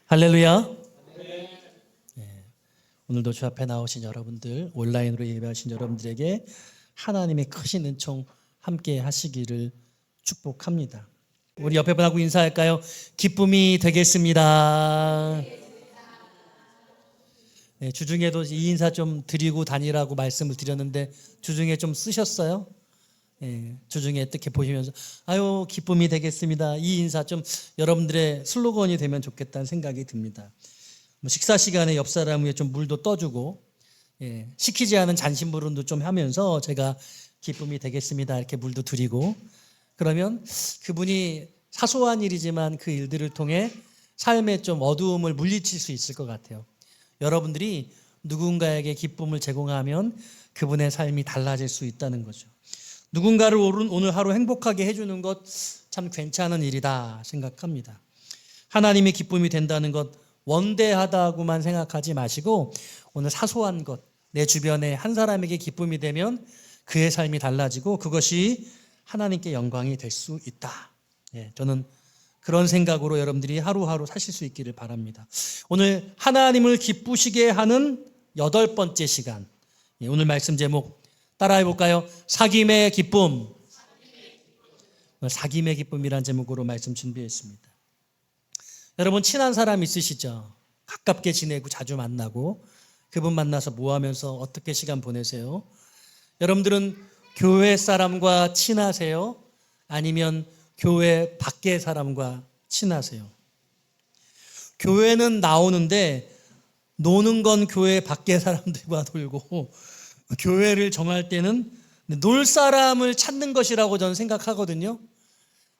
할렐루야. 네, 오늘도 주 앞에 나오신 여러분들, 온라인으로 예배하신 여러분들에게 하나님의 크신 은총 함께 하시기를 축복합니다. 우리 옆에 분하고 인사할까요? 기쁨이 되겠습니다. 네, 주중에도 이 인사 좀 드리고 다니라고 말씀을 드렸는데 주중에 좀 쓰셨어요? 예, 주중에 어떻게 보시면서 아유 기쁨이 되겠습니다. 이 인사 좀 여러분들의 슬로건이 되면 좋겠다는 생각이 듭니다. 식사 시간에 옆 사람 위에 좀 물도 떠주고 시키지 않은 잔심부름도 좀 하면서 제가 기쁨이 되겠습니다 이렇게 물도 드리고 그러면 그분이 사소한 일이지만 그 일들을 통해 삶의 좀 어두움을 물리칠 수 있을 것 같아요. 여러분들이 누군가에게 기쁨을 제공하면 그분의 삶이 달라질 수 있다는 거죠. 누군가를 오늘 하루 행복하게 해주는 것 참 괜찮은 일이다 생각합니다. 하나님의 기쁨이 된다는 것 원대하다고만 생각하지 마시고 오늘 사소한 것, 내 주변에 한 사람에게 기쁨이 되면 그의 삶이 달라지고 그것이 하나님께 영광이 될 수 있다. 저는 그런 생각으로 여러분들이 하루하루 사실 수 있기를 바랍니다. 오늘 하나님을 기쁘시게 하는 8번째 시간, 오늘 말씀 제목 따라해 볼까요? 사귐의 기쁨. 사귐의 기쁨이란 제목으로 말씀 준비했습니다. 여러분 친한 사람 있으시죠? 가깝게 지내고 자주 만나고 그분 만나서 뭐 하면서 어떻게 시간 보내세요? 여러분들은 교회 사람과 친하세요? 아니면 교회 밖의 사람과 친하세요? 교회는 나오는데 노는 건 교회 밖의 사람들과 놀고 교회를 정할 때는 놀 사람을 찾는 것이라고 저는 생각하거든요.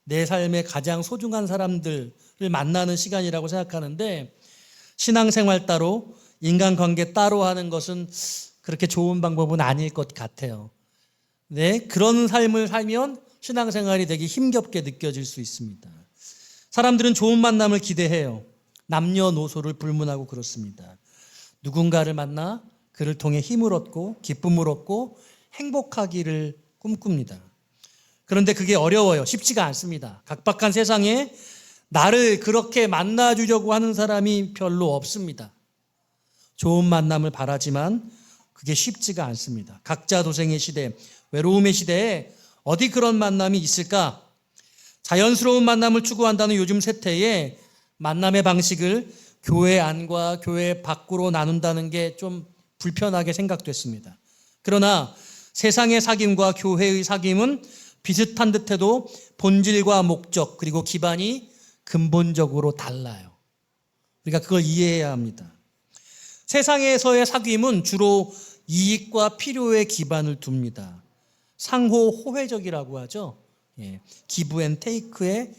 내 삶의 가장 소중한 사람들을 만나는 시간이라고 생각하는데 신앙생활 따로 인간관계 따로 하는 것은 그렇게 좋은 방법은 아닐 것 같아요. 네, 그런 삶을 살면 신앙생활이 되게 힘겹게 느껴질 수 있습니다. 사람들은 좋은 만남을 기대해요. 남녀노소를 불문하고 그렇습니다. 누군가를 만나 그를 통해 힘을 얻고 기쁨을 얻고 행복하기를 꿈꿉니다. 그런데 그게 어려워요. 쉽지가 않습니다. 각박한 세상에 나를 그렇게 만나주려고 하는 사람이 별로 없습니다. 좋은 만남을 바라지만 그게 쉽지가 않습니다. 각자 도생의 시대, 외로움의 시대에 어디 그런 만남이 있을까? 자연스러운 만남을 추구한다는 요즘 세태에 만남의 방식을 교회 안과 교회 밖으로 나눈다는 게 좀 불편하게 생각됐습니다. 그러나 세상의 사귐과 교회의 사귐은 비슷한 듯해도 본질과 목적 그리고 기반이 근본적으로 달라요. 우리가 그걸 이해해야 합니다. 세상에서의 사귐은 주로 이익과 필요에 기반을 둡니다. 상호 호혜적이라고 하죠. 기브 앤 테이크에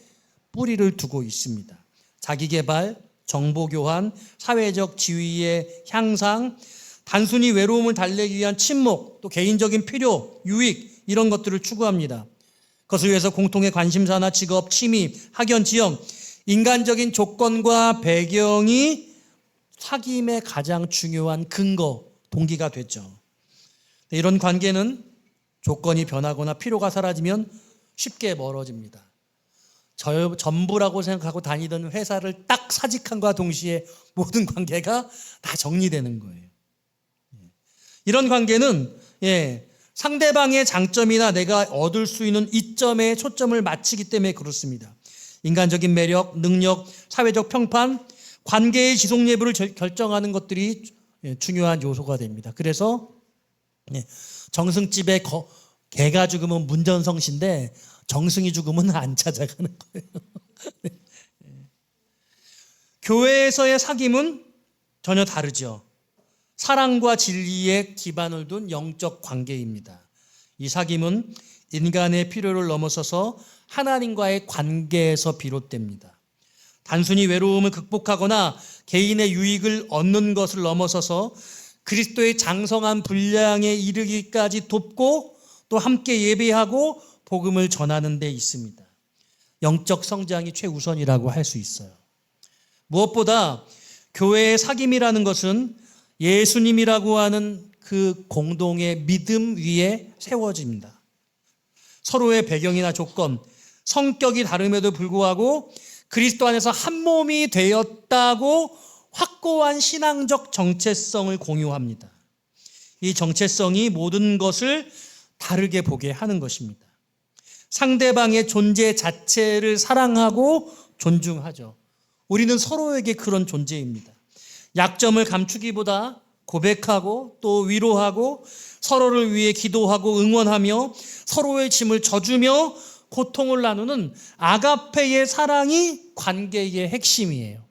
뿌리를 두고 있습니다. 자기개발, 정보교환, 사회적 지위의 향상, 단순히 외로움을 달래기 위한 친목, 또 개인적인 필요, 유익 이런 것들을 추구합니다. 그것을 위해서 공통의 관심사나 직업, 취미, 학연, 지형, 인간적인 조건과 배경이 사귐의 가장 중요한 근거, 동기가 됐죠. 이런 관계는 조건이 변하거나 필요가 사라지면 쉽게 멀어집니다. 전부라고 생각하고 다니던 회사를 딱 사직함과 동시에 모든 관계가 다 정리되는 거예요. 이런 관계는 상대방의 장점이나 내가 얻을 수 있는 이점에 초점을 맞추기 때문에 그렇습니다. 인간적인 매력, 능력, 사회적 평판, 관계의 지속 여부를 결정하는 것들이 중요한 요소가 됩니다. 그래서 정승집에 개가 죽으면 문전성시인데 정승이 죽으면 안 찾아가는 거예요. 교회에서의 사귐은 전혀 다르죠. 사랑과 진리에 기반을 둔 영적 관계입니다. 이 사귐은 인간의 필요를 넘어서서 하나님과의 관계에서 비롯됩니다. 단순히 외로움을 극복하거나 개인의 유익을 얻는 것을 넘어서서 그리스도의 장성한 분량에 이르기까지 돕고 또 함께 예배하고 복음을 전하는 데 있습니다. 영적 성장이 최우선이라고 할 수 있어요. 무엇보다 교회의 사귐이라는 것은 예수님이라고 하는 그 공동의 믿음 위에 세워집니다. 서로의 배경이나 조건, 성격이 다름에도 불구하고 그리스도 안에서 한 몸이 되었다고 확고한 신앙적 정체성을 공유합니다. 이 정체성이 모든 것을 다르게 보게 하는 것입니다. 상대방의 존재 자체를 사랑하고 존중하죠. 우리는 서로에게 그런 존재입니다. 약점을 감추기보다 고백하고 또 위로하고 서로를 위해 기도하고 응원하며 서로의 짐을 져주며 고통을 나누는 아가페의 사랑이 관계의 핵심이에요.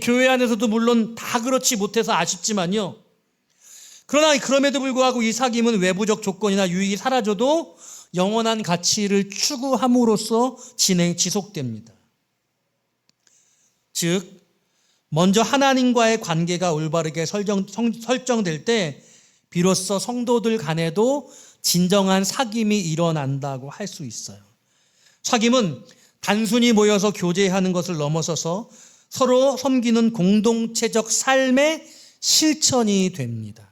교회 안에서도 물론 다 그렇지 못해서 아쉽지만요. 그러나 그럼에도 불구하고 이 사귐은 외부적 조건이나 유익이 사라져도 영원한 가치를 추구함으로써 지속됩니다. 즉, 먼저 하나님과의 관계가 올바르게 설정될 때 비로소 성도들 간에도 진정한 사귐이 일어난다고 할 수 있어요. 사귐은 단순히 모여서 교제하는 것을 넘어서서 서로 섬기는 공동체적 삶의 실천이 됩니다.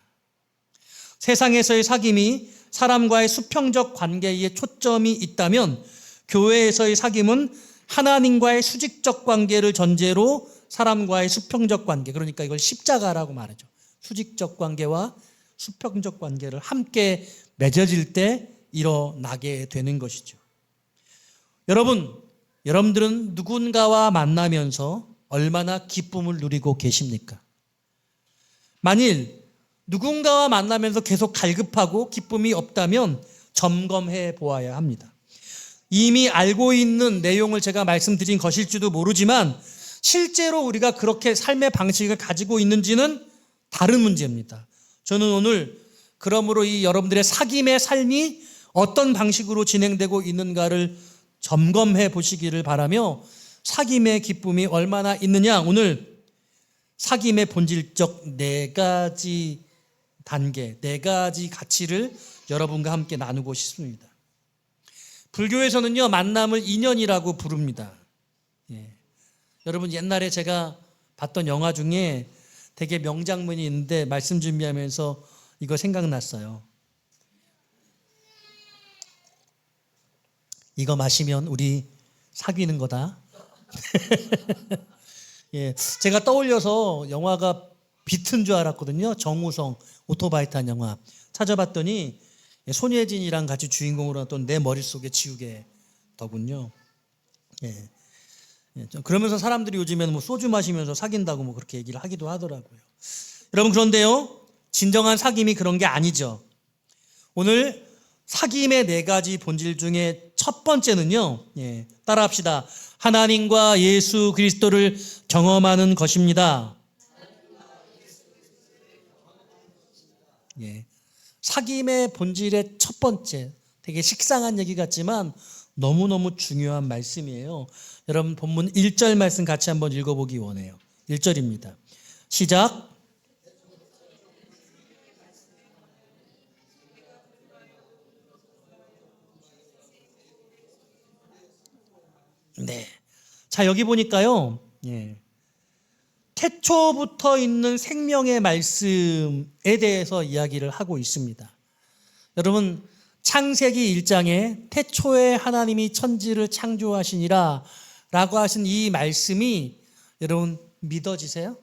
세상에서의 사귐이 사람과의 수평적 관계에 초점이 있다면 교회에서의 사귐은 하나님과의 수직적 관계를 전제로 사람과의 수평적 관계, 그러니까 이걸 십자가라고 말하죠. 수직적 관계와 수평적 관계를 함께 맺어질 때 일어나게 되는 것이죠. 여러분들은 누군가와 만나면서 얼마나 기쁨을 누리고 계십니까? 만일 누군가와 만나면서 계속 갈급하고 기쁨이 없다면 점검해 보아야 합니다. 이미 알고 있는 내용을 제가 말씀드린 것일지도 모르지만 실제로 우리가 그렇게 삶의 방식을 가지고 있는지는 다른 문제입니다. 저는 오늘 그러므로 이 여러분들의 사귐의 삶이 어떤 방식으로 진행되고 있는가를 점검해 보시기를 바라며 사귐의 기쁨이 얼마나 있느냐, 오늘 사귐의 본질적 네 가지 단계, 네 가지 가치를 여러분과 함께 나누고 싶습니다. 불교에서는요, 만남을 인연이라고 부릅니다. 여러분, 옛날에 제가 봤던 영화 중에 되게 명장면이 있는데 말씀 준비하면서 이거 생각났어요. 이거 마시면 우리 사귀는 거다. 제가 떠올려서 영화가 비튼 줄 알았거든요. 정우성 오토바이 탄 영화 찾아봤더니 손예진이랑 같이 주인공으로 나왔던 내 머릿속에 지우개 더군요. 그러면서 사람들이 요즘에는 뭐 소주 마시면서 사귄다고 뭐 그렇게 얘기를 하기도 하더라고요. 여러분, 그런데요, 진정한 사귐이 그런 게 아니죠. 오늘 사귐의 네 가지 본질 중에 첫 번째는요, 따라합시다. 하나님과 예수 그리스도를 경험하는 것입니다. 사귐의 본질의 첫 번째, 되게 식상한 얘기 같지만 너무너무 중요한 말씀이에요. 여러분, 본문 1절 말씀 같이 한번 읽어보기 원해요. 1절입니다. 시작. 네. 자, 여기 보니까요, 태초부터 있는 생명의 말씀에 대해서 이야기를 하고 있습니다. 여러분, 창세기 1장에 태초에 하나님이 천지를 창조하시니라 라고 하신 이 말씀이 여러분 믿어지세요?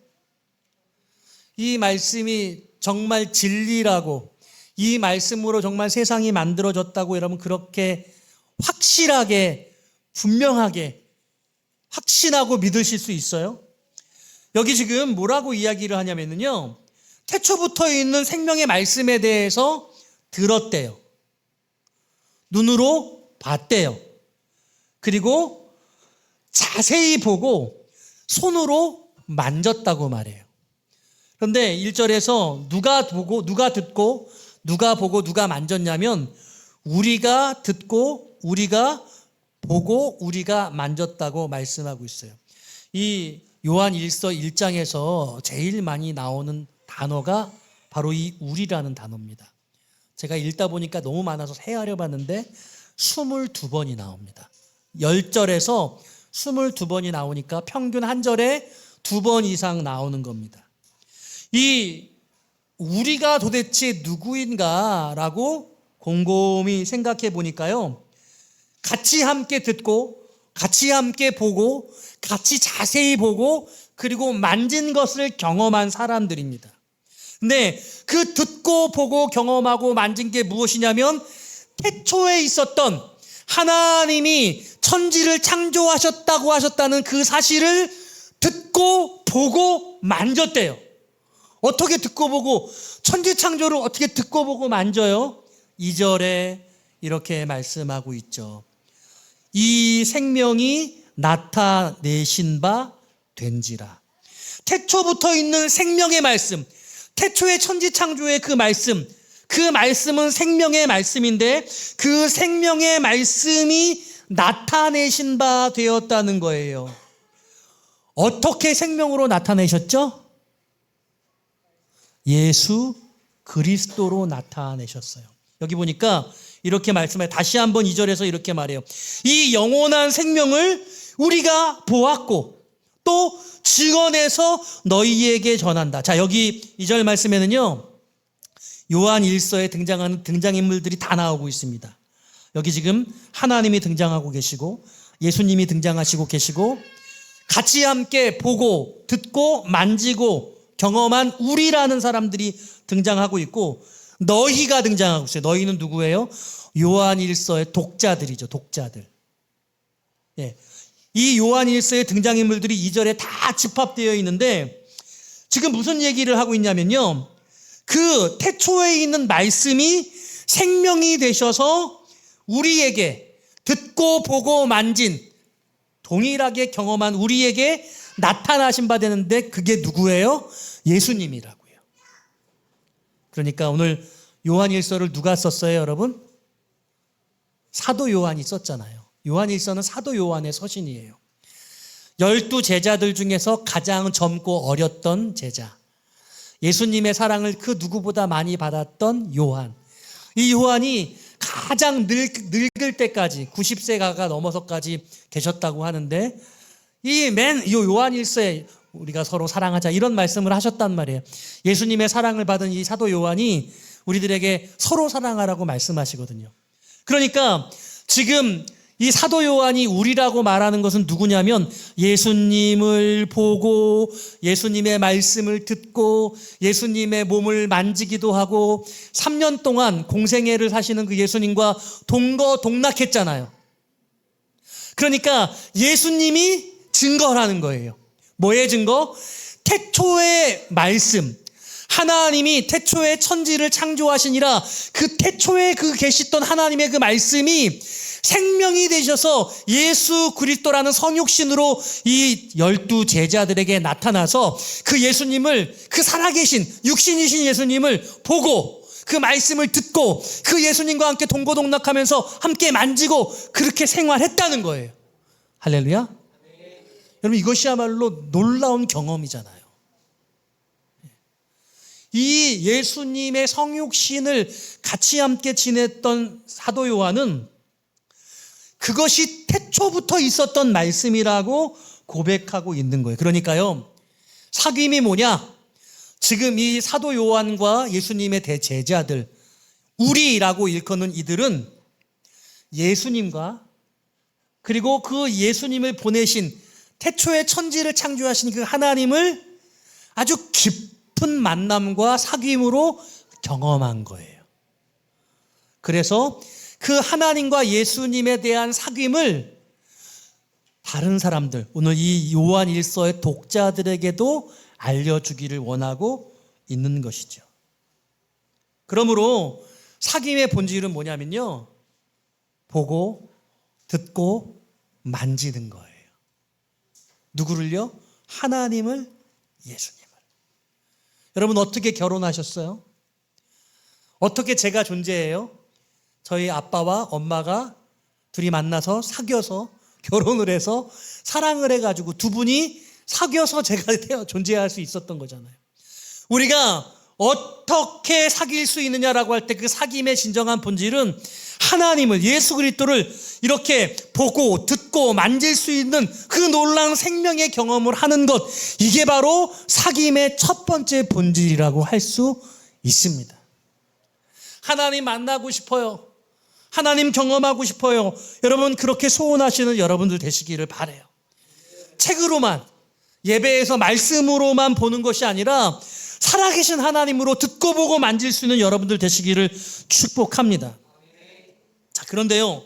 이 말씀이 정말 진리라고, 이 말씀으로 정말 세상이 만들어졌다고 여러분 그렇게 확실하게, 분명하게 확신하고 믿으실 수 있어요? 여기 지금 뭐라고 이야기를 하냐면요, 태초부터 있는 생명의 말씀에 대해서 들었대요. 눈으로 봤대요. 그리고 자세히 보고 손으로 만졌다고 말해요. 그런데 1절에서 누가 보고 누가 듣고 누가 보고 누가 만졌냐면 우리가 듣고 우리가 보고 우리가 만졌다고 말씀하고 있어요. 이 요한 1서 1장에서 제일 많이 나오는 단어가 바로 이 우리라는 단어입니다. 제가 읽다 보니까 너무 많아서 헤아려 봤는데 22번이 나옵니다. 10절에서 22번이 나오니까 평균 한 절에 2번 이상 나오는 겁니다. 이 우리가 도대체 누구인가라고 곰곰이 생각해 보니까요, 같이 함께 듣고 같이 함께 보고 같이 자세히 보고 그리고 만진 것을 경험한 사람들입니다. 근데 그 듣고 보고 경험하고 만진 게 무엇이냐면 태초에 있었던 하나님이 천지를 창조하셨다고 하셨다는 그 사실을 듣고 보고 만졌대요. 어떻게 듣고 보고, 천지 창조를 어떻게 듣고 보고 만져요? 2절에 이렇게 말씀하고 있죠. 이 생명이 나타내신 바 된지라. 태초부터 있는 생명의 말씀, 태초의 천지 창조의 그 말씀은 생명의 말씀인데 그 생명의 말씀이 나타내신 바 되었다는 거예요. 어떻게 생명으로 나타내셨죠? 예수 그리스도로 나타내셨어요. 여기 보니까 이렇게 말씀해요. 다시 한번 2절에서 이렇게 말해요. 이 영원한 생명을 우리가 보았고 또 증언해서 너희에게 전한다. 자, 여기 2절 말씀에는요, 요한 1서에 등장하는 등장인물들이 다 나오고 있습니다. 여기 지금 하나님이 등장하고 계시고 예수님이 등장하시고 계시고 같이 함께 보고 듣고 만지고 경험한 우리라는 사람들이 등장하고 있고 너희가 등장하고 있어요. 너희는 누구예요? 요한 1서의 독자들이죠. 독자들. 예. 이 요한 1서의 등장인물들이 2절에 다 집합되어 있는데 지금 무슨 얘기를 하고 있냐면요, 그 태초에 있는 말씀이 생명이 되셔서 우리에게 듣고 보고 만진 동일하게 경험한 우리에게 나타나신 바 되는데 그게 누구예요? 예수님이라고요. 그러니까 오늘 요한 1서를 누가 썼어요, 여러분? 사도 요한이 썼잖아요. 요한 1서는 사도 요한의 서신이에요. 12 제자들 중에서 가장 젊고 어렸던 제자, 예수님의 사랑을 그 누구보다 많이 받았던 요한. 이 요한이 가장 늙을 때까지 90세가 넘어서까지 계셨다고 하는데 이 요한 1서에 우리가 서로 사랑하자 이런 말씀을 하셨단 말이에요. 예수님의 사랑을 받은 이 사도 요한이 우리들에게 서로 사랑하라고 말씀하시거든요. 그러니까 지금 이 사도 요한이 우리라고 말하는 것은 누구냐면 예수님을 보고 예수님의 말씀을 듣고 예수님의 몸을 만지기도 하고 3년 동안 공생애를 사시는 그 예수님과 동거동락했잖아요. 그러니까 예수님이 증거라는 거예요. 뭐의 증거? 태초의 말씀, 하나님이 태초에 천지를 창조하시니라 그 태초에 그 계시던 하나님의 그 말씀이 생명이 되셔서 예수 그리스도라는 성육신으로 이 12 제자들에게 나타나서 그 예수님을, 그 살아계신 육신이신 예수님을 보고 그 말씀을 듣고 그 예수님과 함께 동고동락하면서 함께 만지고 그렇게 생활했다는 거예요. 할렐루야. 여러분, 이것이야말로 놀라운 경험이잖아요. 이 예수님의 성육신을 같이 함께 지냈던 사도 요한은 그것이 태초부터 있었던 말씀이라고 고백하고 있는 거예요. 그러니까요, 사귐이 뭐냐? 지금 이 사도 요한과 예수님의 대제자들, 우리라고 일컫는 이들은 예수님과 그리고 그 예수님을 보내신 태초에 천지를 창조하신 그 하나님을 아주 깊은 만남과 사귐으로 경험한 거예요. 그래서 그 하나님과 예수님에 대한 사귐을 다른 사람들, 오늘 이 요한 1서의 독자들에게도 알려주기를 원하고 있는 것이죠. 그러므로 사귐의 본질은 뭐냐면요, 보고 듣고 만지는 거예요. 누구를요? 하나님을, 예수님을. 여러분, 어떻게 결혼하셨어요? 어떻게 제가 존재해요? 저희 아빠와 엄마가 둘이 만나서 사귀어서 결혼을 해서 사랑을 해가지고 두 분이 사귀어서 제가 존재할 수 있었던 거잖아요. 우리가 어떻게 사귈 수 있느냐라고 할 때 그 사귐의 진정한 본질은 하나님을, 예수 그리스도를 이렇게 보고 듣고 만질 수 있는 그 놀라운 생명의 경험을 하는 것, 이게 바로 사귐의 첫 번째 본질이라고 할 수 있습니다. 하나님 만나고 싶어요. 하나님 경험하고 싶어요. 여러분 그렇게 소원하시는 여러분들 되시기를 바라요. 책으로만, 예배에서 말씀으로만 보는 것이 아니라 살아계신 하나님으로 듣고 보고 만질 수 있는 여러분들 되시기를 축복합니다. 자, 그런데요,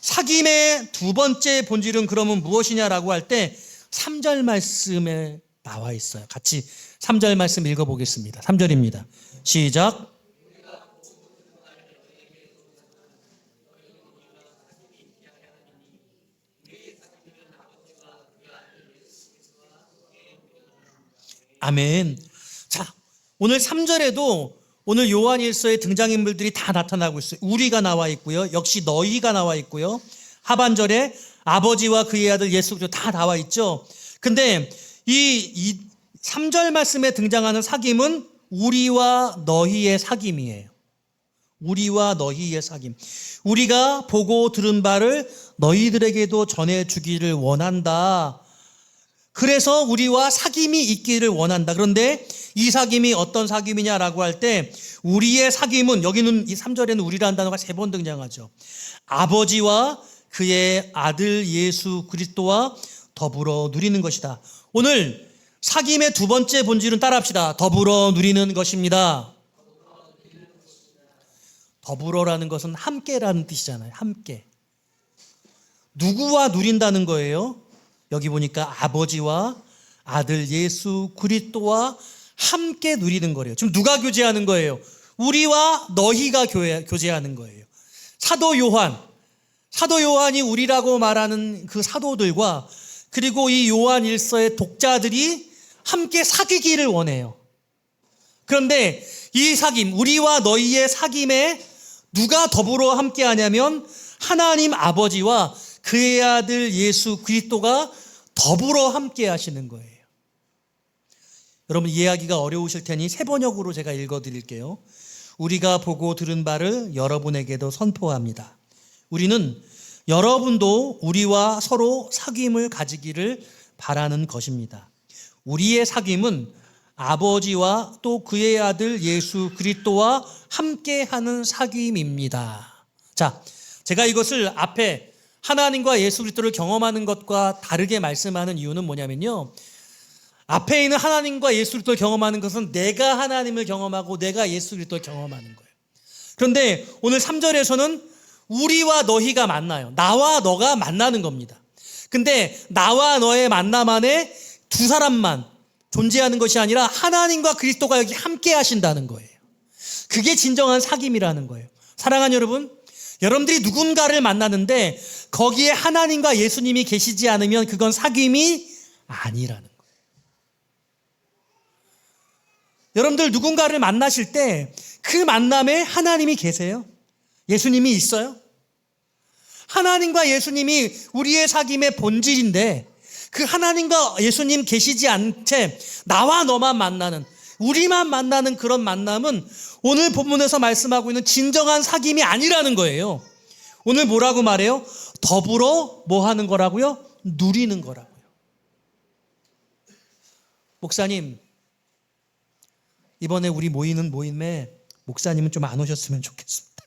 사귐의 두 번째 본질은 그러면 무엇이냐라고 할 때 3절 말씀에 나와 있어요. 같이 3절 말씀 읽어보겠습니다. 3절입니다. 시작. 아멘. 자, 오늘 3절에도 오늘 요한일서의 등장인물들이 다 나타나고 있어요. 우리가 나와 있고요. 역시 너희가 나와 있고요. 하반절에 아버지와 그의 아들 예수 그리스도 다 나와 있죠. 근데 이 3절 말씀에 등장하는 사귐은 우리와 너희의 사귐이에요. 우리와 너희의 사귐. 우리가 보고 들은 바를 너희들에게도 전해주기를 원한다. 그래서 우리와 사귐이 있기를 원한다. 그런데 이 사귐이 어떤 사귐이냐라고 할 때 우리의 사귐은, 여기는 이 3절에는 우리라는 단어가 3번 등장하죠. 아버지와 그의 아들 예수 그리스도와 더불어 누리는 것이다. 오늘 사귐의 두 번째 본질은 따라합시다. 더불어 누리는 것입니다. 더불어라는 것은 함께라는 뜻이잖아요. 함께. 누구와 누린다는 거예요? 여기 보니까 아버지와 아들 예수 그리스도와 함께 누리는 거래요. 지금 누가 교제하는 거예요? 우리와 너희가 교제하는 거예요. 사도 요한이 우리라고 말하는 그 사도들과 그리고 이 요한 일서의 독자들이 함께 사귀기를 원해요. 그런데 이 사귐, 우리와 너희의 사귐에 누가 더불어 함께 하냐면 하나님 아버지와 그의 아들 예수 그리스도가 더불어 함께 하시는 거예요. 여러분 이해하기가 어려우실 테니 세 번역으로 제가 읽어드릴게요. 우리가 보고 들은 바를 여러분에게도 선포합니다. 우리는 여러분도 우리와 서로 사귐을 가지기를 바라는 것입니다. 우리의 사귐은 아버지와 또 그의 아들 예수 그리스도와 함께하는 사귐입니다. 자, 제가 이것을 앞에 하나님과 예수 그리스도를 경험하는 것과 다르게 말씀하는 이유는 뭐냐면요, 앞에 있는 하나님과 예수 그리스도를 경험하는 것은 내가 하나님을 경험하고 내가 예수 그리스도를 경험하는 거예요. 그런데 오늘 3절에서는 우리와 너희가 만나요. 나와 너가 만나는 겁니다. 근데 나와 너의 만남 안에 두 사람만 존재하는 것이 아니라 하나님과 그리스도가 여기 함께 하신다는 거예요. 그게 진정한 사귐이라는 거예요. 사랑하는 여러분, 여러분들이 누군가를 만나는데 거기에 하나님과 예수님이 계시지 않으면 그건 사귐이 아니라는 거예요. 여러분들 누군가를 만나실 때 그 만남에 하나님이 계세요? 예수님이 있어요? 하나님과 예수님이 우리의 사귐의 본질인데 그 하나님과 예수님 계시지 않은 채 나와 너만 만나는, 우리만 만나는 그런 만남은 오늘 본문에서 말씀하고 있는 진정한 사귐이 아니라는 거예요. 오늘 뭐라고 말해요? 더불어 뭐 하는 거라고요? 누리는 거라고요. 목사님, 이번에 우리 모이는 모임에 목사님은 좀 안 오셨으면 좋겠습니다.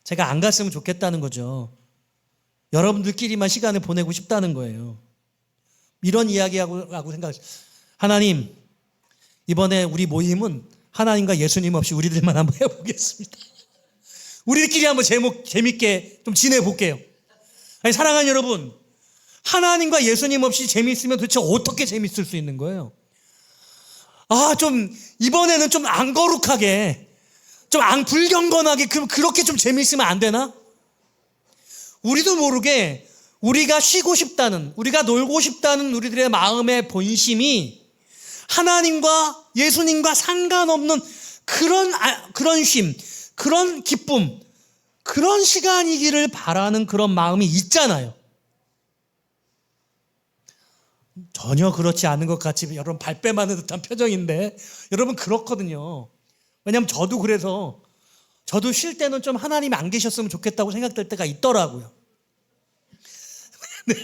제가 안 갔으면 좋겠다는 거죠. 여러분들끼리만 시간을 보내고 싶다는 거예요. 이런 이야기하고 생각했어요. 하나님, 이번에 우리 모임은 하나님과 예수님 없이 우리들만 한번 해보겠습니다. 우리들끼리 한번 재밌게 좀 지내볼게요. 아니, 사랑하는 여러분, 하나님과 예수님 없이 재밌으면 도대체 어떻게 재밌을 수 있는 거예요? 좀 이번에는 좀 안 거룩하게, 좀 안 불경건하게, 그렇게 좀 재밌으면 안 되나? 우리도 모르게 우리가 쉬고 싶다는, 우리가 놀고 싶다는 우리들의 마음의 본심이 하나님과 예수님과 상관없는 그런 쉼, 그런 기쁨, 그런 시간이기를 바라는 그런 마음이 있잖아요. 전혀 그렇지 않은 것 같이 여러분 발뺌하는 듯한 표정인데 여러분 그렇거든요. 왜냐하면 저도 그래서 저도 쉴 때는 좀 하나님이 안 계셨으면 좋겠다고 생각될 때가 있더라고요. 네.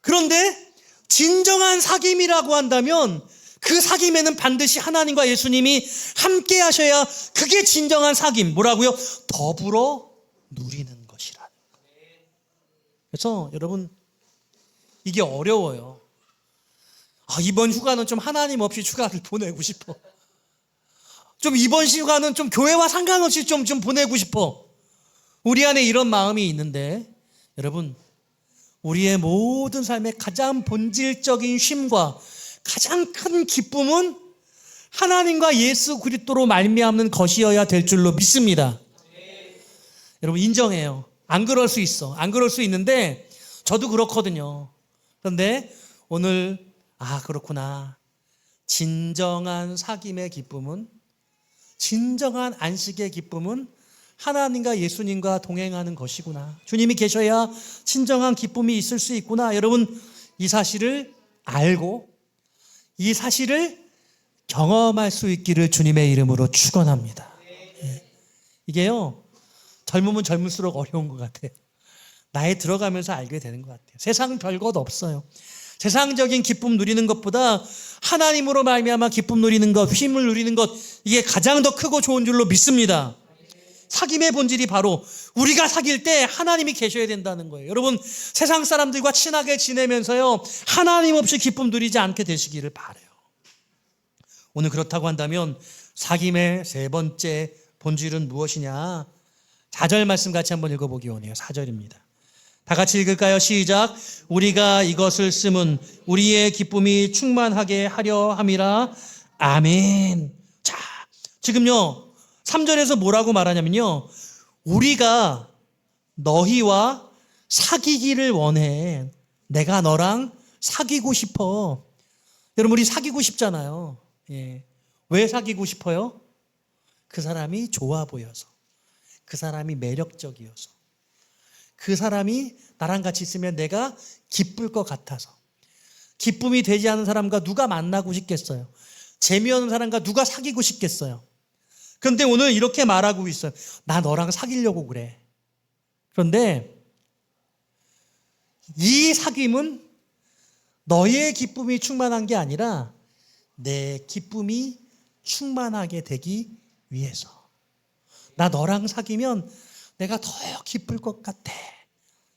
그런데 진정한 사귐이라고 한다면 그 사귐에는 반드시 하나님과 예수님이 함께 하셔야 그게 진정한 사귐. 뭐라고요? 더불어 누리는 것이라는 거예요. 그래서 여러분, 이게 어려워요. 이번 휴가는 좀 하나님 없이 휴가를 보내고 싶어. 좀 이번 휴가는 좀 교회와 상관없이 좀 보내고 싶어. 우리 안에 이런 마음이 있는데, 여러분, 우리의 모든 삶의 가장 본질적인 쉼과 가장 큰 기쁨은 하나님과 예수 그리스도로 말미암는 것이어야 될 줄로 믿습니다. 여러분, 인정해요. 안 그럴 수 있어. 안 그럴 수 있는데 저도 그렇거든요. 그런데 오늘 그렇구나. 진정한 사귐의 기쁨은, 진정한 안식의 기쁨은 하나님과 예수님과 동행하는 것이구나. 주님이 계셔야 진정한 기쁨이 있을 수 있구나. 여러분, 이 사실을 알고 이 사실을 경험할 수 있기를 주님의 이름으로 축원합니다. 이게요, 젊으면 젊을수록 어려운 것 같아요. 나이 들어가면서 알게 되는 것 같아요. 세상 별것 없어요. 세상적인 기쁨 누리는 것보다 하나님으로 말미암아 기쁨 누리는 것, 쉼을 누리는 것, 이게 가장 더 크고 좋은 줄로 믿습니다. 사귐의 본질이 바로 우리가 사귈 때 하나님이 계셔야 된다는 거예요. 여러분, 세상 사람들과 친하게 지내면서요, 하나님 없이 기쁨 누리지 않게 되시기를 바라요. 오늘 그렇다고 한다면 사귐의 세 번째 본질은 무엇이냐? 4절 말씀 같이 한번 읽어보기 원해요. 4절입니다. 다 같이 읽을까요? 시작. 우리가 이것을 쓰면 우리의 기쁨이 충만하게 하려 함이라. 아멘. 자, 지금요 3절에서 뭐라고 말하냐면요, 우리가 너희와 사귀기를 원해. 내가 너랑 사귀고 싶어. 여러분, 우리 사귀고 싶잖아요. 왜 사귀고 싶어요? 그 사람이 좋아 보여서, 그 사람이 매력적이어서, 그 사람이 나랑 같이 있으면 내가 기쁠 것 같아서. 기쁨이 되지 않은 사람과 누가 만나고 싶겠어요? 재미없는 사람과 누가 사귀고 싶겠어요? 그런데 오늘 이렇게 말하고 있어요. 나 너랑 사귀려고 그래. 그런데 이 사귐은 너의 기쁨이 충만한 게 아니라 내 기쁨이 충만하게 되기 위해서. 나 너랑 사귀면 내가 더 기쁠 것 같아.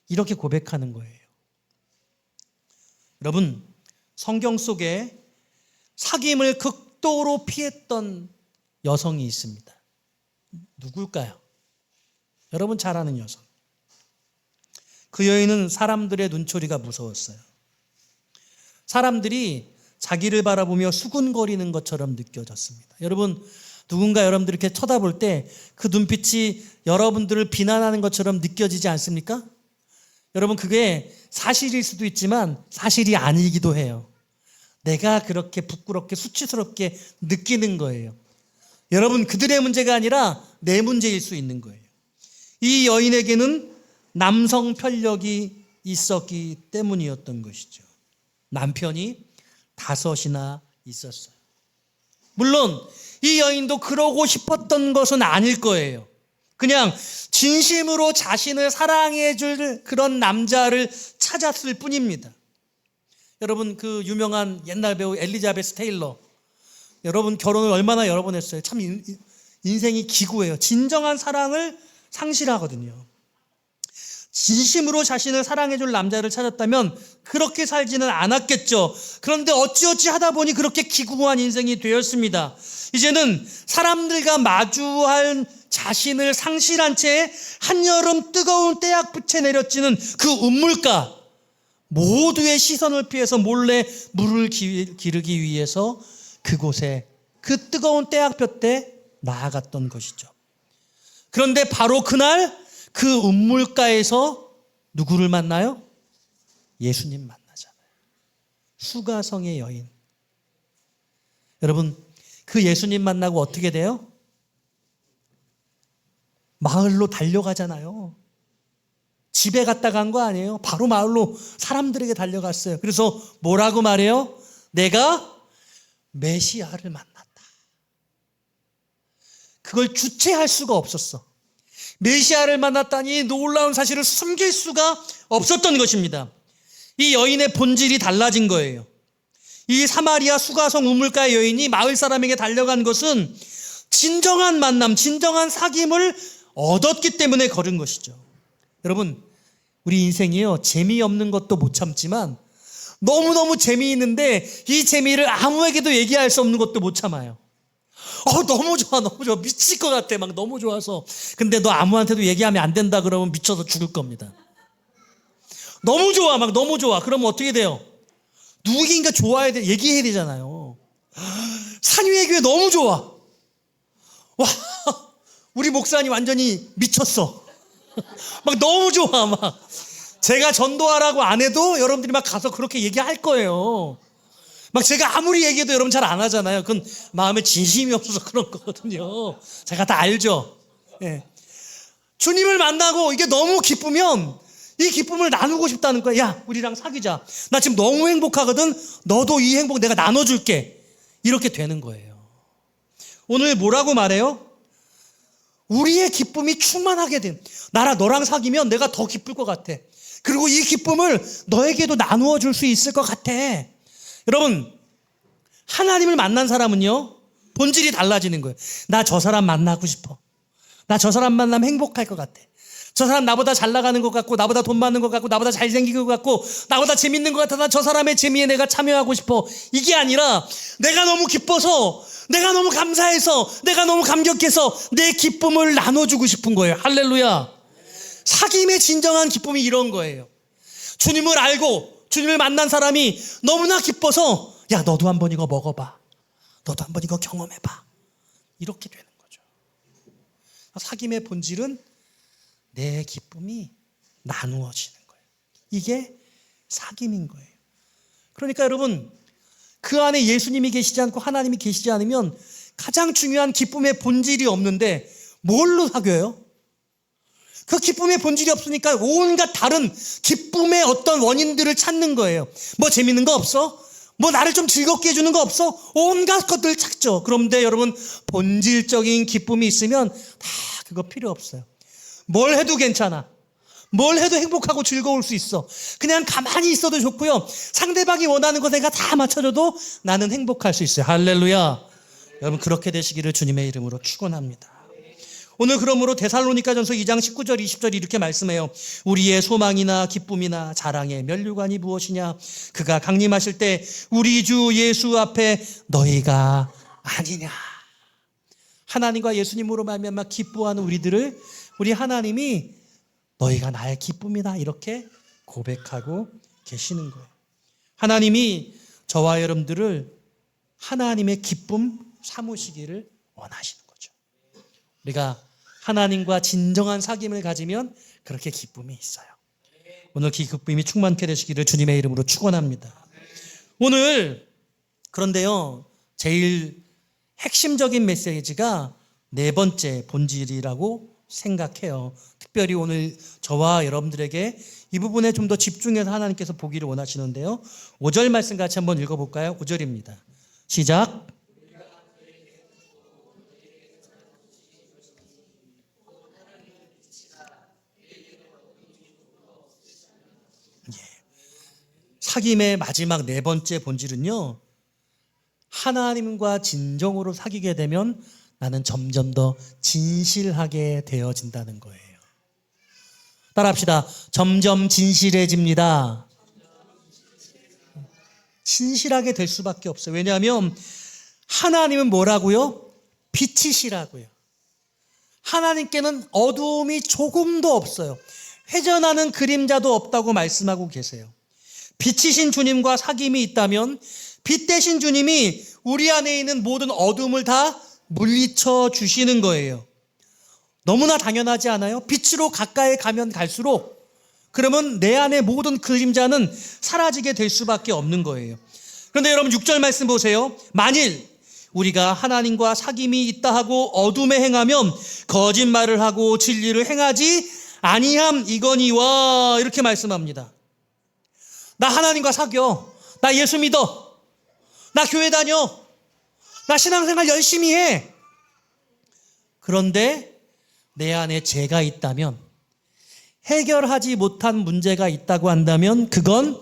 이렇게 고백하는 거예요. 여러분, 성경 속에 사귐을 극도로 피했던 여성이 있습니다. 누굴까요? 여러분 잘 아는 여성. 그 여인은 사람들의 눈초리가 무서웠어요. 사람들이 자기를 바라보며 수군거리는 것처럼 느껴졌습니다. 여러분, 누군가 여러분들 이렇게 쳐다볼 때 그 눈빛이 여러분들을 비난하는 것처럼 느껴지지 않습니까? 여러분, 그게 사실일 수도 있지만 사실이 아니기도 해요. 내가 그렇게 부끄럽게 수치스럽게 느끼는 거예요. 여러분, 그들의 문제가 아니라 내 문제일 수 있는 거예요. 이 여인에게는 남성 편력이 있었기 때문이었던 것이죠. 남편이 5이나 있었어요. 물론 이 여인도 그러고 싶었던 것은 아닐 거예요. 그냥 진심으로 자신을 사랑해 줄 그런 남자를 찾았을 뿐입니다. 여러분, 그 유명한 옛날 배우 엘리자베스 테일러, 여러분 결혼을 얼마나 여러 번 했어요. 참 인생이 기구해요. 진정한 사랑을 상실하거든요. 진심으로 자신을 사랑해 줄 남자를 찾았다면 그렇게 살지는 않았겠죠. 그런데 어찌어찌 하다 보니 그렇게 기구한 인생이 되었습니다. 이제는 사람들과 마주할 자신을 상실한 채 한여름 뜨거운 떼약볕에 내려지는 그 운물가, 모두의 시선을 피해서 몰래 물을 기르기 위해서 그곳에, 그 뜨거운 떼약볕에 나아갔던 것이죠. 그런데 바로 그날 그 운물가에서 누구를 만나요? 예수님 만나잖아요. 수가성의 여인. 여러분, 그 예수님 만나고 어떻게 돼요? 마을로 달려가잖아요. 집에 갔다 간 거 아니에요. 바로 마을로 사람들에게 달려갔어요. 그래서 뭐라고 말해요? 내가 메시아를 만났다. 그걸 주체할 수가 없었어. 메시아를 만났다니 놀라운 사실을 숨길 수가 없었던 것입니다. 이 여인의 본질이 달라진 거예요. 이 사마리아 수가성 우물가의 여인이 마을 사람에게 달려간 것은 진정한 만남, 진정한 사귐을 얻었기 때문에 걸은 것이죠. 여러분, 우리 인생이요, 재미없는 것도 못 참지만 너무너무 재미있는데 이 재미를 아무에게도 얘기할 수 없는 것도 못 참아요. 너무 좋아, 너무 좋아, 미칠 것 같아, 막 너무 좋아서. 근데 너 아무한테도 얘기하면 안 된다 그러면 미쳐서 죽을 겁니다. 너무 좋아, 막 너무 좋아. 그러면 어떻게 돼요? 누구인가 좋아해야 돼, 얘기해야 되잖아요. 산위의 교회 너무 좋아. 와, 우리 목사님 완전히 미쳤어. 막 너무 좋아, 막. 제가 전도하라고 안 해도 여러분들이 막 가서 그렇게 얘기할 거예요. 막 제가 아무리 얘기해도 여러분 잘 안 하잖아요. 그건 마음에 진심이 없어서 그런 거거든요. 제가 다 알죠. 예. 주님을 만나고 이게 너무 기쁘면 이 기쁨을 나누고 싶다는 거야. 야, 우리랑 사귀자. 나 지금 너무 행복하거든. 너도 이 행복 내가 나눠줄게. 이렇게 되는 거예요. 오늘 뭐라고 말해요? 우리의 기쁨이 충만하게 된, 너랑 사귀면 내가 더 기쁠 것 같아. 그리고 이 기쁨을 너에게도 나누어 줄 수 있을 것 같아. 여러분, 하나님을 만난 사람은요, 본질이 달라지는 거예요. 나 저 사람 만나고 싶어. 나 저 사람 만나면 행복할 것 같아. 저 사람 나보다 잘 나가는 것 같고, 나보다 돈 많은 것 같고, 나보다 잘생긴 것 같고, 나보다 재밌는 것 같아. 나 저 사람의 재미에 내가 참여하고 싶어. 이게 아니라 내가 너무 기뻐서, 내가 너무 감사해서, 내가 너무 감격해서 내 기쁨을 나눠주고 싶은 거예요. 할렐루야. 사귐의 진정한 기쁨이 이런 거예요. 주님을 알고 주님을 만난 사람이 너무나 기뻐서, 야, 너도 한번 이거 먹어봐. 너도 한번 이거 경험해봐. 이렇게 되는 거죠. 사귐의 본질은 내 기쁨이 나누어지는 거예요. 이게 사귐인 거예요. 그러니까 여러분, 그 안에 예수님이 계시지 않고 하나님이 계시지 않으면 가장 중요한 기쁨의 본질이 없는데 뭘로 사귀어요? 그 기쁨의 본질이 없으니까 온갖 다른 기쁨의 어떤 원인들을 찾는 거예요. 뭐 재밌는 거 없어? 뭐 나를 좀 즐겁게 해주는 거 없어? 온갖 것들을 찾죠. 그런데 여러분, 본질적인 기쁨이 있으면 다 그거 필요 없어요. 뭘 해도 괜찮아. 뭘 해도 행복하고 즐거울 수 있어. 그냥 가만히 있어도 좋고요. 상대방이 원하는 거 내가 다 맞춰줘도 나는 행복할 수 있어요. 할렐루야. 여러분, 그렇게 되시기를 주님의 이름으로 축원합니다. 오늘 그러므로 데살로니가전서 2장 19절 20절 이렇게 말씀해요. 우리의 소망이나 기쁨이나 자랑의 면류관이 무엇이냐? 그가 강림하실 때 우리 주 예수 앞에 너희가 아니냐. 하나님과 예수님으로 말미암아 기뻐하는 우리들을 우리 하나님이 너희가 나의 기쁨이다 이렇게 고백하고 계시는 거예요. 하나님이 저와 여러분들을 하나님의 기쁨 삼으시기를 원하시는 거죠. 우리가 하나님과 진정한 사귐을 가지면 그렇게 기쁨이 있어요. 오늘 그 기쁨이 충만케 되시기를 주님의 이름으로 축원합니다. 오늘 그런데요, 제일 핵심적인 메시지가 네 번째 본질이라고 생각해요. 특별히 오늘 저와 여러분들에게 이 부분에 좀 더 집중해서 하나님께서 보기를 원하시는데요. 5절 말씀 같이 한번 읽어볼까요? 5절입니다. 시작. 사귐의 마지막 네 번째 본질은요, 하나님과 진정으로 사귀게 되면 나는 점점 더 진실하게 되어진다는 거예요. 따라합시다. 점점 진실해집니다. 진실하게 될 수밖에 없어요. 왜냐하면 하나님은 뭐라고요? 빛이시라고요. 하나님께는 어두움이 조금도 없어요. 회전하는 그림자도 없다고 말씀하고 계세요. 빛이신 주님과 사귐이 있다면 빛 대신 주님이 우리 안에 있는 모든 어둠을 다 물리쳐 주시는 거예요. 너무나 당연하지 않아요? 빛으로 가까이 가면 갈수록 그러면 내 안의 모든 그림자는 사라지게 될 수밖에 없는 거예요. 그런데 여러분 6절 말씀 보세요. 만일 우리가 하나님과 사귐이 있다 하고 어둠에 행하면 거짓말을 하고 진리를 행하지 아니함 이거니와 이렇게 말씀합니다. 나 하나님과 사겨. 나 예수 믿어. 나 교회 다녀. 나 신앙생활 열심히 해. 그런데 내 안에 죄가 있다면, 해결하지 못한 문제가 있다고 한다면 그건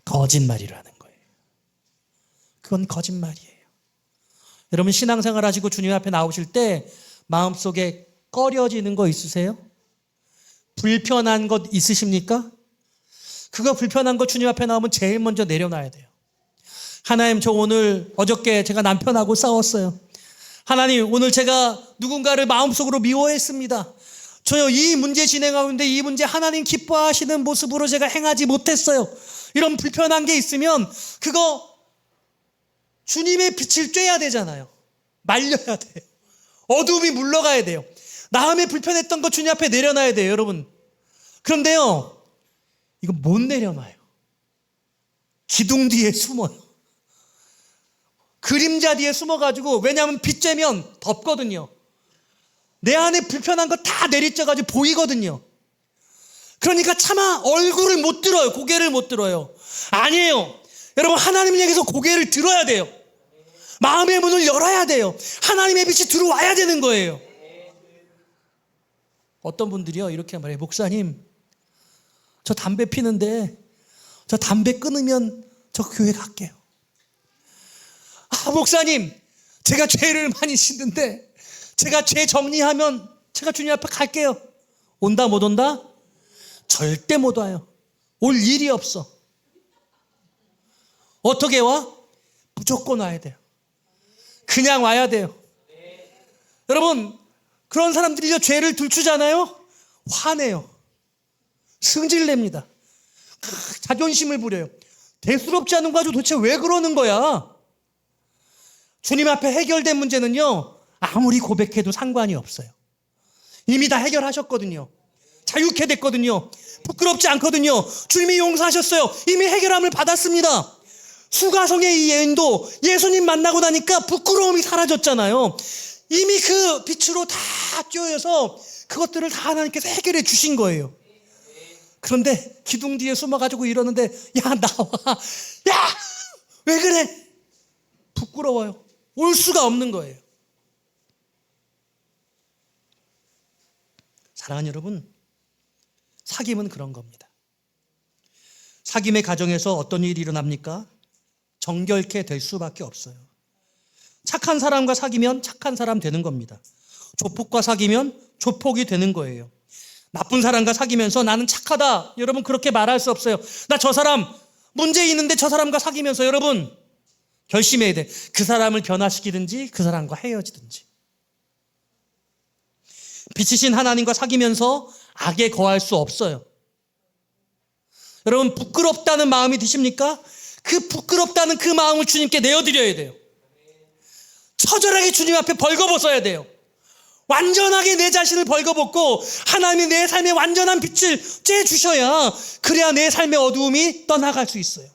거짓말이라는 거예요. 그건 거짓말이에요. 여러분 신앙생활 하시고 주님 앞에 나오실 때 마음속에 꺼려지는 거 있으세요? 불편한 것 있으십니까? 그거 불편한 거 주님 앞에 나오면 제일 먼저 내려놔야 돼요. 하나님, 저 오늘 어저께 제가 남편하고 싸웠어요. 하나님, 오늘 제가 누군가를 마음속으로 미워했습니다. 저요, 이 문제 진행하는데 이 문제 하나님 기뻐하시는 모습으로 제가 행하지 못했어요. 이런 불편한 게 있으면 그거 주님의 빛을 쬐야 되잖아요. 말려야 돼요. 어두움이 물러가야 돼요. 마음에 불편했던 거 주님 앞에 내려놔야 돼요, 여러분. 그런데요, 이거 못 내려놔요. 기둥 뒤에 숨어요. 그림자 뒤에 숨어가지고, 왜냐하면 빛 쬐면 덥거든요. 내 안에 불편한 거 다 내리쬐가지고 보이거든요. 그러니까 차마 얼굴을 못 들어요. 고개를 못 들어요. 아니에요. 여러분, 하나님 얘기해서 고개를 들어야 돼요. 마음의 문을 열어야 돼요. 하나님의 빛이 들어와야 되는 거예요. 어떤 분들이요, 이렇게 말해요. 목사님, 저 담배 피는데 저 담배 끊으면 저 교회 갈게요. 아, 목사님, 제가 죄를 많이 짓는데 제가 죄 정리하면 제가 주님 앞에 갈게요. 온다 못 온다? 절대 못 와요. 올 일이 없어. 어떻게 와? 무조건 와야 돼요. 그냥 와야 돼요. 여러분, 그런 사람들이 죄를 들추잖아요. 화내요. 승질냅니다. 자존심을 부려요. 대수롭지 않은 거 가지고 도대체 왜 그러는 거야? 주님 앞에 해결된 문제는요, 아무리 고백해도 상관이 없어요. 이미 다 해결하셨거든요. 자유케 됐거든요. 부끄럽지 않거든요. 주님이 용서하셨어요. 이미 해결함을 받았습니다. 수가성의 이 여인도 예수님 만나고 나니까 부끄러움이 사라졌잖아요. 이미 그 빛으로 다 쬐어서 그것들을 다 하나님께서 해결해 주신 거예요. 그런데 기둥 뒤에 숨어가지고 이러는데, 야, 나와. 야! 왜 그래? 부끄러워요. 올 수가 없는 거예요. 사랑하는 여러분, 사귐은 그런 겁니다. 사귐의 가정에서 어떤 일이 일어납니까? 정결케 될 수밖에 없어요. 착한 사람과 사귀면 착한 사람 되는 겁니다. 조폭과 사귀면 조폭이 되는 거예요. 나쁜 사람과 사귀면서 나는 착하다, 여러분 그렇게 말할 수 없어요. 나 저 사람 문제 있는데 저 사람과 사귀면서 여러분 결심해야 돼. 그 사람을 변화시키든지 그 사람과 헤어지든지. 빛이신 하나님과 사귀면서 악에 거할 수 없어요. 여러분, 부끄럽다는 마음이 드십니까? 그 부끄럽다는 그 마음을 주님께 내어드려야 돼요. 처절하게 주님 앞에 벌거벗어야 돼요. 완전하게 내 자신을 벌거벗고 하나님이 내 삶에 완전한 빛을 쬐주셔야, 그래야 내 삶의 어두움이 떠나갈 수 있어요.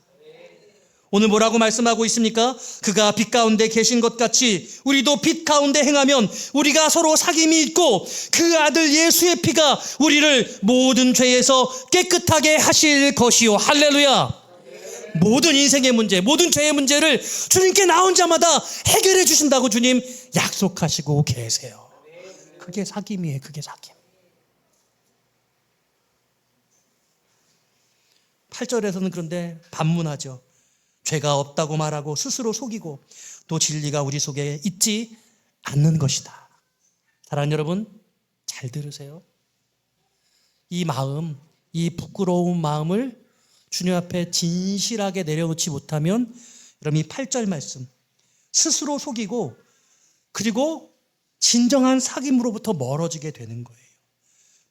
오늘 뭐라고 말씀하고 있습니까? 그가 빛 가운데 계신 것 같이 우리도 빛 가운데 행하면 우리가 서로 사귐이 있고 그 아들 예수의 피가 우리를 모든 죄에서 깨끗하게 하실 것이요. 할렐루야. 모든 인생의 문제, 모든 죄의 문제를 주님께 나온 자마다 해결해 주신다고 주님 약속하시고 계세요. 그게 사귐이에요. 그게 사귐. 8절에서는 그런데 반문하죠. 죄가 없다고 말하고 스스로 속이고 또 진리가 우리 속에 있지 않는 것이다. 사랑하는 여러분, 잘 들으세요. 이 마음, 이 부끄러운 마음을 주님 앞에 진실하게 내려놓지 못하면 여러분, 이 8절 말씀, 스스로 속이고 그리고 진정한 사귐으로부터 멀어지게 되는 거예요.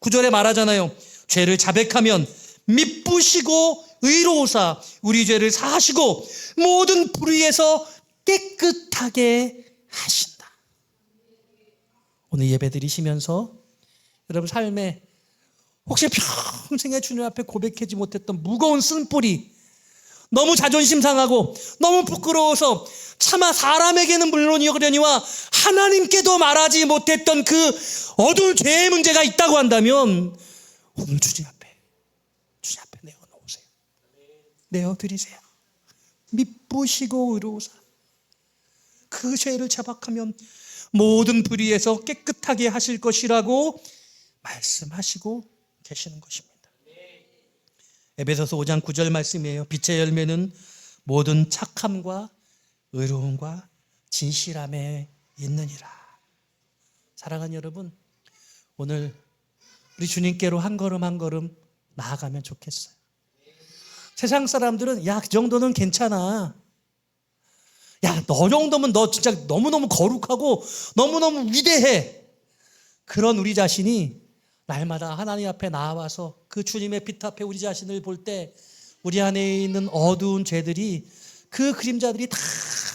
9절에 말하잖아요. 죄를 자백하면 미쁘시고 의로우사 우리 죄를 사하시고 모든 불의에서 깨끗하게 하신다. 오늘 예배 드리시면서 여러분 삶에 혹시 평생에 주님 앞에 고백하지 못했던 무거운 쓴뿌리, 너무 자존심 상하고 너무 부끄러워서 차마 사람에게는 물론이거니와 하나님께도 말하지 못했던 그 어두운 죄의 문제가 있다고 한다면 오늘 주님 앞에 내어놓으세요. 내어드리세요. 미쁘시고 의로우사 그 죄를 자박하면 모든 불의에서 깨끗하게 하실 것이라고 말씀하시고 계시는 것입니다. 에베소서 5장 9절 말씀이에요. 빛의 열매는 모든 착함과 의로움과 진실함에 있느니라. 사랑하는 여러분, 오늘 우리 주님께로 한 걸음 한 걸음 나아가면 좋겠어요. 세상 사람들은 야, 그 정도는 괜찮아. 야, 너 정도면 너 진짜 너무너무 거룩하고 너무너무 위대해. 그런 우리 자신이 날마다 하나님 앞에 나와서 그 주님의 빛 앞에 우리 자신을 볼 때 우리 안에 있는 어두운 죄들이, 그 그림자들이 다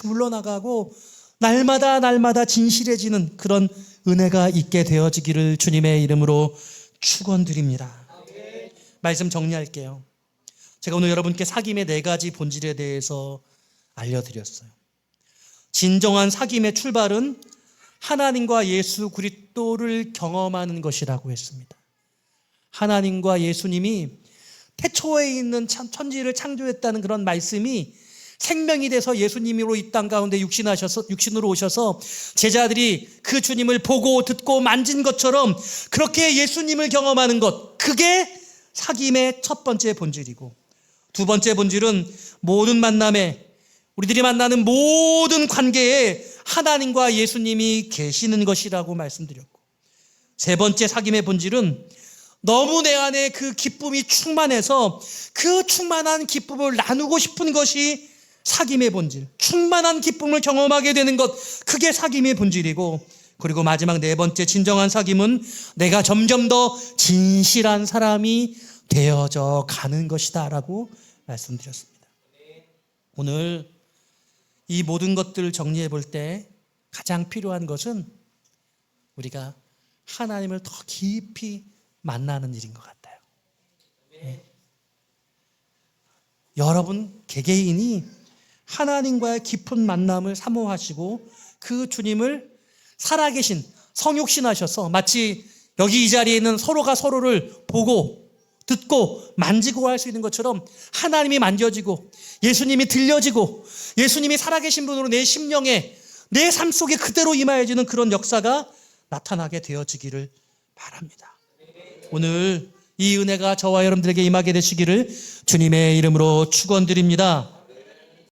물러나가고 날마다 진실해지는 그런 은혜가 있게 되어지기를 주님의 이름으로 축원드립니다. 말씀 정리할게요. 제가 오늘 여러분께 사귐의 4가지 본질에 대해서 알려드렸어요. 진정한 사귐의 출발은 하나님과 예수 그리스도를 경험하는 것이라고 했습니다. 하나님과 예수님이 태초에 있는 천지를 창조했다는 그런 말씀이 생명이 돼서 예수님으로 이 땅 가운데 육신으로 오셔서 제자들이 그 주님을 보고 듣고 만진 것처럼 그렇게 예수님을 경험하는 것, 그게 사귐의 첫 번째 본질이고, 두 번째 본질은 모든 만남에, 우리들이 만나는 모든 관계에 하나님과 예수님이 계시는 것이라고 말씀드렸고, 세 번째 사귐의 본질은 너무 내 안에 그 기쁨이 충만해서 그 충만한 기쁨을 나누고 싶은 것이 사귐의 본질, 충만한 기쁨을 경험하게 되는 것, 그게 사귐의 본질이고, 그리고 마지막 4번째 진정한 사귐은 내가 점점 더 진실한 사람이 되어져 가는 것이다 라고 말씀드렸습니다. 오늘 이 모든 것들을 정리해 볼 때 가장 필요한 것은 우리가 하나님을 더 깊이 만나는 일인 것 같아요. 네. 여러분 개개인이 하나님과의 깊은 만남을 사모하시고 그 주님을 살아계신 성육신하셔서 마치 여기 이 자리에 있는 서로가 서로를 보고 듣고 만지고 할 수 있는 것처럼 하나님이 만져지고 예수님이 들려지고 예수님이 살아계신 분으로 내 심령에, 내 삶 속에 그대로 임하여지는 그런 역사가 나타나게 되어지기를 바랍니다. 오늘 이 은혜가 저와 여러분들에게 임하게 되시기를 주님의 이름으로 축원드립니다.